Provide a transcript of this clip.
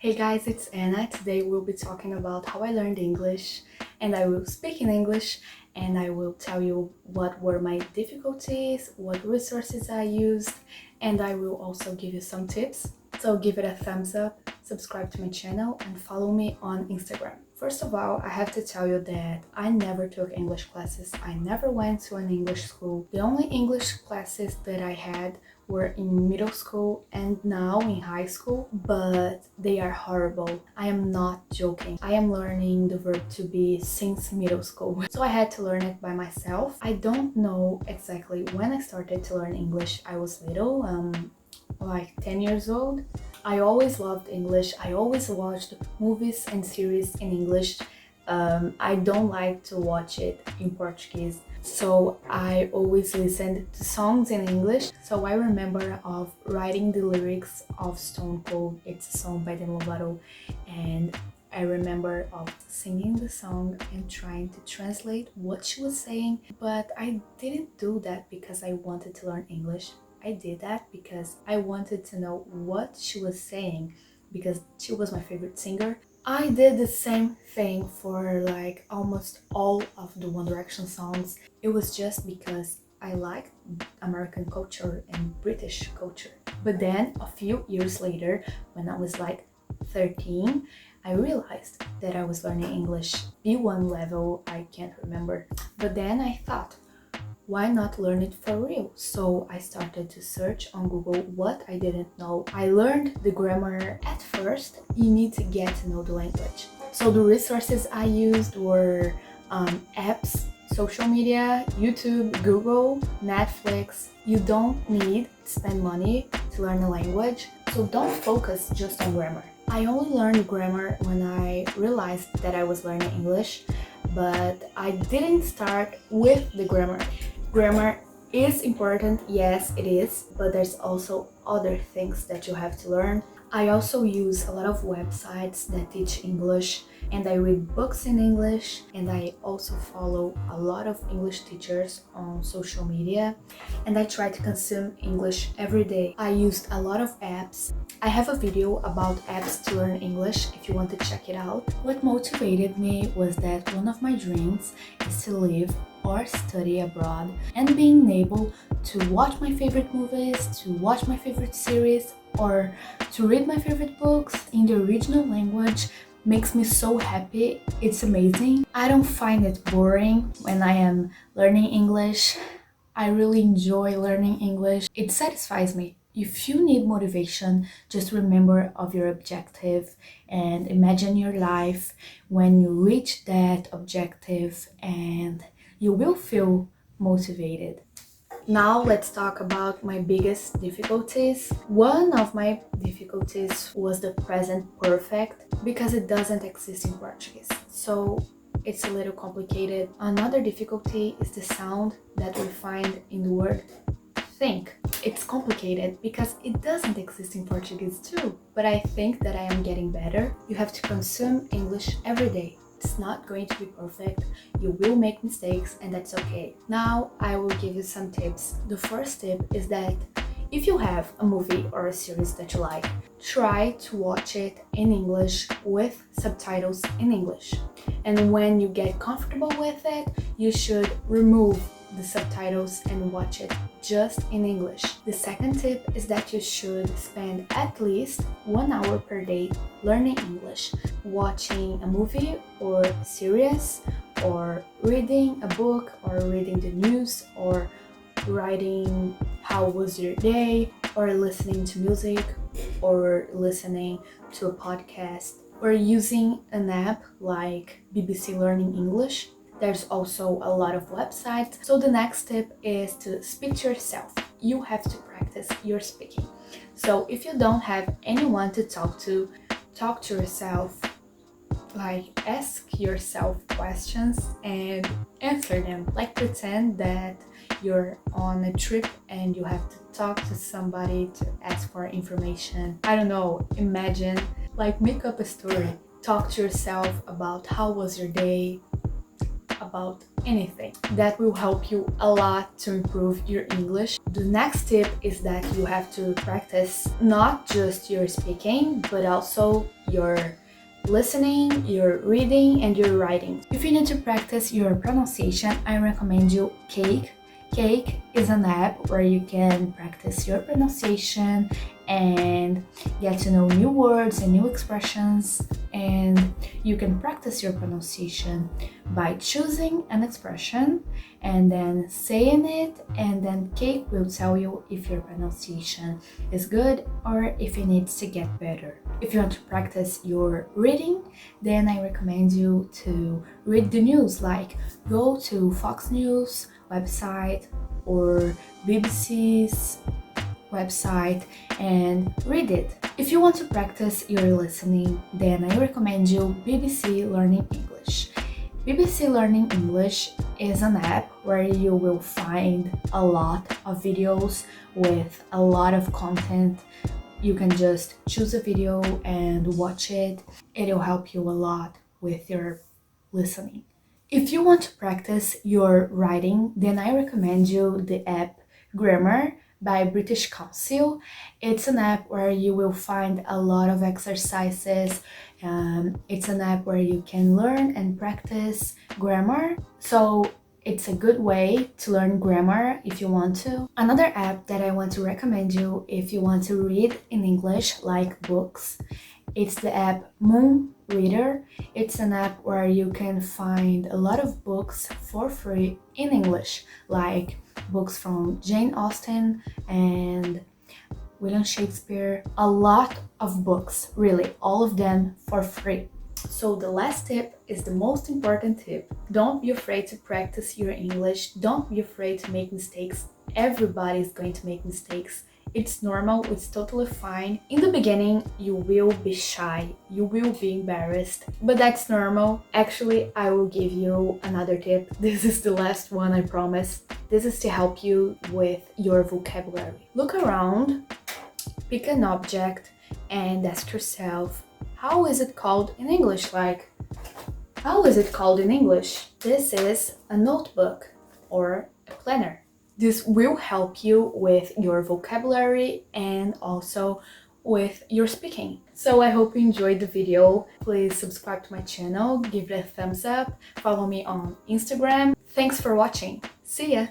Hey guys, it's Anna. Today we'll be talking about how I learned English, and I will speak in English, and I will tell you what were my difficulties, what resources I used, and I will also give you some tips. So give it a thumbs up, subscribe to my channel, and follow me on Instagram. First of all, I have to tell you that I never took English classes. I never went to an English school. The only English classes that I had were in middle school and now in high school, but they are horrible. I am not joking. I am learning the verb to be since middle school, so I had to learn it by myself. I don't know exactly when I started to learn English. I was little, like 10 years old. I always loved English. I always watched movies and series in English. I don't like to watch it in Portuguese, so I always listened to songs in English. So I remember of writing the lyrics of Stone Cold. It's a song by Demi Lovato, and I remember of singing the song and trying to translate what she was saying, but I didn't do that because I wanted to learn English. I did that because I wanted to know what she was saying, because she was my favorite singer. I did the same thing for like almost all of the One Direction songs. It was just because I liked American culture and British culture. But then a few years later, when I was like 13, I realized that I was learning English B1 level, I can't remember. But then I thought, why not learn it for real? So I started to search on Google what I didn't know. I learned the grammar. At first, you need to get to know the language. So the resources I used were apps, social media, YouTube, Google, Netflix. You don't need to spend money to learn a language, so don't focus just on grammar. I only learned grammar when I realized that I was learning English, but I didn't start with the grammar. Grammar is important, yes it is, but there's also other things that you have to learn. I also use a lot of websites that teach English, and I read books in English, and I also follow a lot of English teachers on social media, and I try to consume English every day. I used a lot of apps. I have a video about apps to learn English if you want to check it out. What motivated me was that one of my dreams is to live or study abroad, and being able to watch my favorite movies, to watch my favorite series, or to read my favorite books in the original language makes me so happy. It's amazing. I don't find it boring when I am learning English. I really enjoy learning English. It satisfies me. If you need motivation, just remember of your objective and imagine your life when you reach that objective, and you will feel motivated. Now let's talk about my biggest difficulties. One of my difficulties was the present perfect, because it doesn't exist in Portuguese, so it's a little complicated. Another difficulty is the sound that we find in the word think. It's complicated because it doesn't exist in Portuguese too, but I think that I am getting better. You have to consume English every day. It's not going to be perfect. You will make mistakes, and that's okay. Now I will give you some tips. The first tip is that if you have a movie or a series that you like, try to watch it in English with subtitles in English. And when you get comfortable with it, you should remove the subtitles and watch it just in English. The second tip is that you should spend at least 1 hour per day learning English, watching a movie or series, or reading a book, or reading the news, or writing how was your day, or listening to music, or listening to a podcast, or using an app like BBC Learning English. There's also a lot of websites. So the next tip is to speak to yourself. You have to practice your speaking. So if you don't have anyone to talk to yourself. Like, ask yourself questions and answer them. Like, pretend that you're on a trip and you have to talk to somebody to ask for information. I don't know, imagine, like, make up a story. Talk to yourself about how was your day, about anything. That will help you a lot to improve your English. The next tip is that you have to practice not just your speaking, but also your listening, your reading, and your writing. If you need to practice your pronunciation, I recommend you Cake. Cake is an app where you can practice your pronunciation and get to know new words and new expressions, and you can practice your pronunciation by choosing an expression and then saying it, and then Cake will tell you if your pronunciation is good or if it needs to get better. If you want to practice your reading, then I recommend you to read the news, like go to Fox News website or BBC's website and read it. If you want to practice your listening, then I recommend you BBC Learning English. BBC Learning English is an app where you will find a lot of videos with a lot of content. You can just choose a video and watch it. It'll help you a lot with your listening. If you want to practice your writing, then I recommend you the app Grammar by British Council. It's an app where you will find a lot of exercises. It's an app where you can learn and practice grammar. So it's a good way to learn grammar if you want to. Another app that I want to recommend you if you want to read in English, like books, it's the app Moon Reader. It's an app where you can find a lot of books for free in English, like books from Jane Austen and William Shakespeare. A lot of books, really, all of them for free. So the last tip is the most important tip. Don't be afraid to practice your English. Don't be afraid to make mistakes. Everybody is going to make mistakes. It's normal, it's totally fine. In the beginning, you will be shy, you will be embarrassed, but that's normal. Actually, I will give you another tip. This is the last one, I promise. This is to help you with your vocabulary. Look around, pick an object, and ask yourself, how is it called in English? Like, how is it called in English? This is a notebook or a planner. This will help you with your vocabulary and also with your speaking. So I hope you enjoyed the video. Please subscribe to my channel, give it a thumbs up, follow me on Instagram. Thanks for watching. See ya!